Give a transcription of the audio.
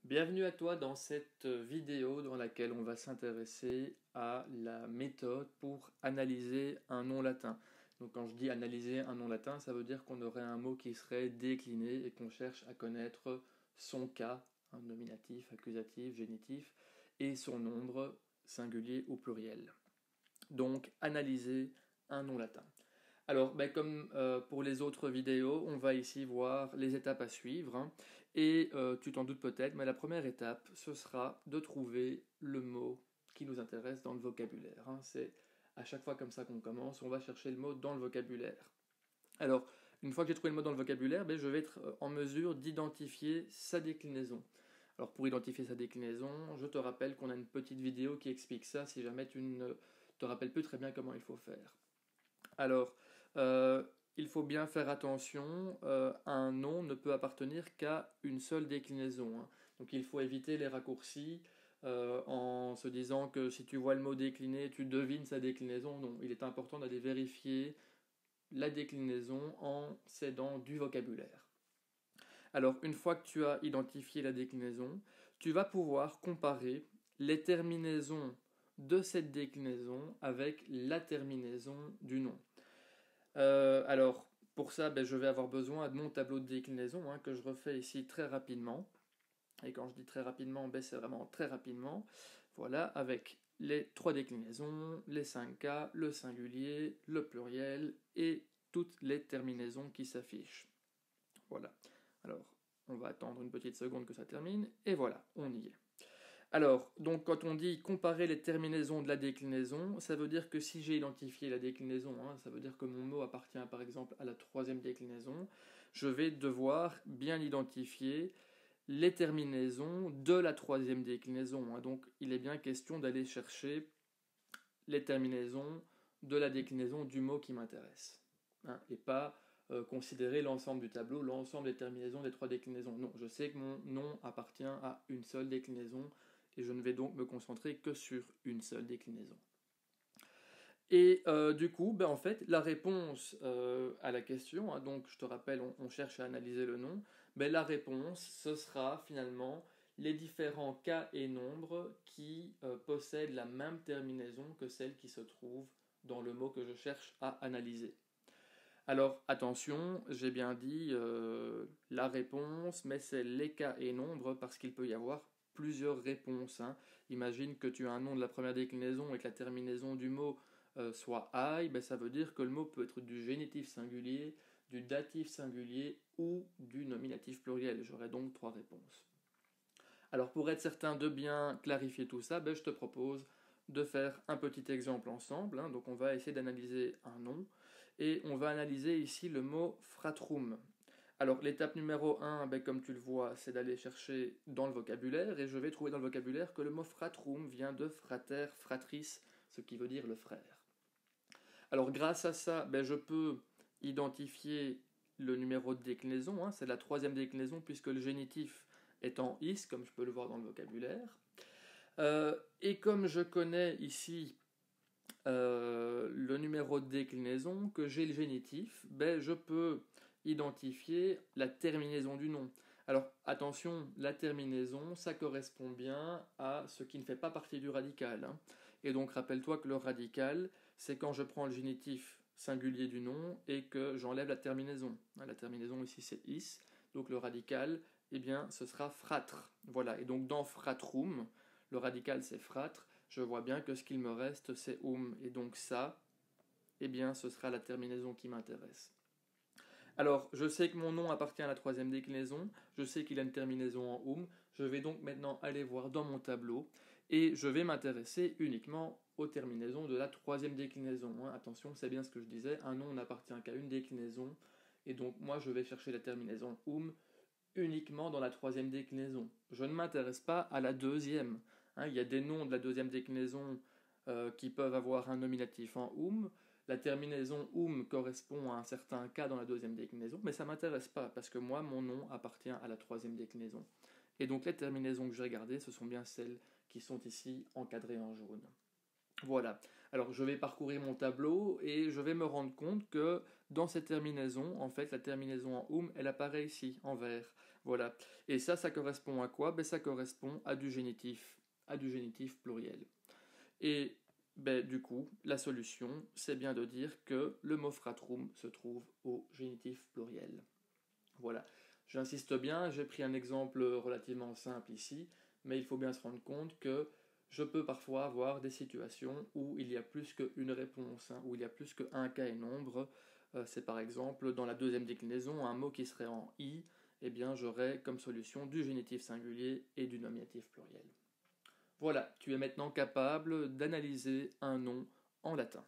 Bienvenue à toi dans cette vidéo dans laquelle on va s'intéresser à la méthode pour analyser un nom latin. Donc quand je dis analyser un nom latin, ça veut dire qu'on aurait un mot qui serait décliné et qu'on cherche à connaître son cas, un nominatif, accusatif, génitif, et son nombre, singulier ou pluriel. Donc analyser un nom latin. Alors, comme pour les autres vidéos, on va ici voir les étapes à suivre, hein. Et tu t'en doutes peut-être, mais la première étape, ce sera de trouver le mot qui nous intéresse dans le vocabulaire, hein. C'est à chaque fois comme ça qu'on commence, on va chercher le mot dans le vocabulaire. Alors, une fois que j'ai trouvé le mot dans le vocabulaire, je vais être en mesure d'identifier sa déclinaison. Alors, pour identifier sa déclinaison, je te rappelle qu'on a une petite vidéo qui explique ça si jamais tu ne te rappelles plus très bien comment il faut faire. Alors, il faut bien faire attention, un nom ne peut appartenir qu'à une seule déclinaison, hein. Donc il faut éviter les raccourcis en se disant que si tu vois le mot décliné, tu devines sa déclinaison. Non, il est important d'aller vérifier la déclinaison en s'aidant du vocabulaire. Alors, une fois que tu as identifié la déclinaison, tu vas pouvoir comparer les terminaisons de cette déclinaison avec la terminaison du nom. Alors, pour ça, je vais avoir besoin de mon tableau de déclinaison, hein, que je refais ici très rapidement. Et quand je dis très rapidement, c'est vraiment très rapidement. Voilà, avec les trois déclinaisons, les 5 cas, le singulier, le pluriel et toutes les terminaisons qui s'affichent. Voilà. Alors, on va attendre une petite seconde que ça termine. Et voilà, on y est. Alors, donc quand on dit comparer les terminaisons de la déclinaison, ça veut dire que si j'ai identifié la déclinaison, hein, ça veut dire que mon mot appartient par exemple à la troisième déclinaison, je vais devoir bien identifier les terminaisons de la troisième déclinaison, hein. Donc il est bien question d'aller chercher les terminaisons de la déclinaison du mot qui m'intéresse, hein, et pas considérer l'ensemble du tableau, l'ensemble des terminaisons des trois déclinaisons. Non, je sais que mon nom appartient à une seule déclinaison et je ne vais donc me concentrer que sur une seule déclinaison. Et du coup, en fait, la réponse à la question, hein, donc je te rappelle, on cherche à analyser le nom, la réponse, ce sera finalement les différents cas et nombres qui possèdent la même terminaison que celle qui se trouve dans le mot que je cherche à analyser. Alors attention, j'ai bien dit la réponse, mais c'est les cas et nombres parce qu'il peut y avoir plusieurs réponses, hein. Imagine que tu as un nom de la première déclinaison et que la terminaison du mot soit I, ça veut dire que le mot peut être du génitif singulier, du datif singulier ou du nominatif pluriel. J'aurai donc trois réponses. Alors pour être certain de bien clarifier tout ça, je te propose de faire un petit exemple ensemble, hein. Donc on va essayer d'analyser un nom et on va analyser ici le mot fratrum. Alors l'étape numéro 1, comme tu le vois, c'est d'aller chercher dans le vocabulaire et je vais trouver dans le vocabulaire que le mot fratrum vient de frater, fratris, ce qui veut dire le frère. Alors grâce à ça, je peux identifier le numéro de déclinaison, hein. C'est la troisième déclinaison puisque le génitif est en is, comme je peux le voir dans le vocabulaire. Et comme je connais ici le numéro de déclinaison, que j'ai le génitif, je peux identifier la terminaison du nom. Alors attention, la terminaison, ça correspond bien à ce qui ne fait pas partie du radical, hein. Et donc rappelle-toi que le radical, c'est quand je prends le génitif singulier du nom et que j'enlève la terminaison. La terminaison ici c'est is, donc le radical, ce sera fratre. Voilà, et donc dans fratrum, le radical c'est fratre, je vois bien que ce qu'il me reste c'est et donc ça, ce sera la terminaison qui m'intéresse. Alors, je sais que mon nom appartient à la troisième déclinaison, je sais qu'il a une terminaison en je vais donc maintenant aller voir dans mon tableau et je vais m'intéresser uniquement aux terminaisons de la troisième déclinaison, hein. Attention, c'est bien ce que je disais, un nom n'appartient qu'à une déclinaison et donc moi je vais chercher la terminaison uniquement dans la troisième déclinaison. Je ne m'intéresse pas à la deuxième, hein. Il y a des noms de la deuxième déclinaison qui peuvent avoir un nominatif en la terminaison correspond à un certain cas dans la deuxième déclinaison, mais ça ne m'intéresse pas parce que moi, mon nom appartient à la troisième déclinaison. Et donc les terminaisons que j'ai regardées, ce sont bien celles qui sont ici encadrées en jaune. Voilà. Alors je vais parcourir mon tableau et je vais me rendre compte que dans cette terminaison, en fait, la terminaison en elle apparaît ici en vert. Voilà. Et ça correspond à quoi? Ben, ça correspond à du génitif pluriel. Et ben, du coup, la solution, c'est bien de dire que le mot fratrum se trouve au génitif pluriel. Voilà. J'insiste bien, j'ai pris un exemple relativement simple ici, mais il faut bien se rendre compte que je peux parfois avoir des situations où il y a plus qu'une réponse, hein, où il y a plus qu'un cas et nombre. C'est par exemple dans la deuxième déclinaison, un mot qui serait en i, eh bien j'aurai comme solution du génitif singulier et du nominatif pluriel. Voilà, tu es maintenant capable d'analyser un nom en latin.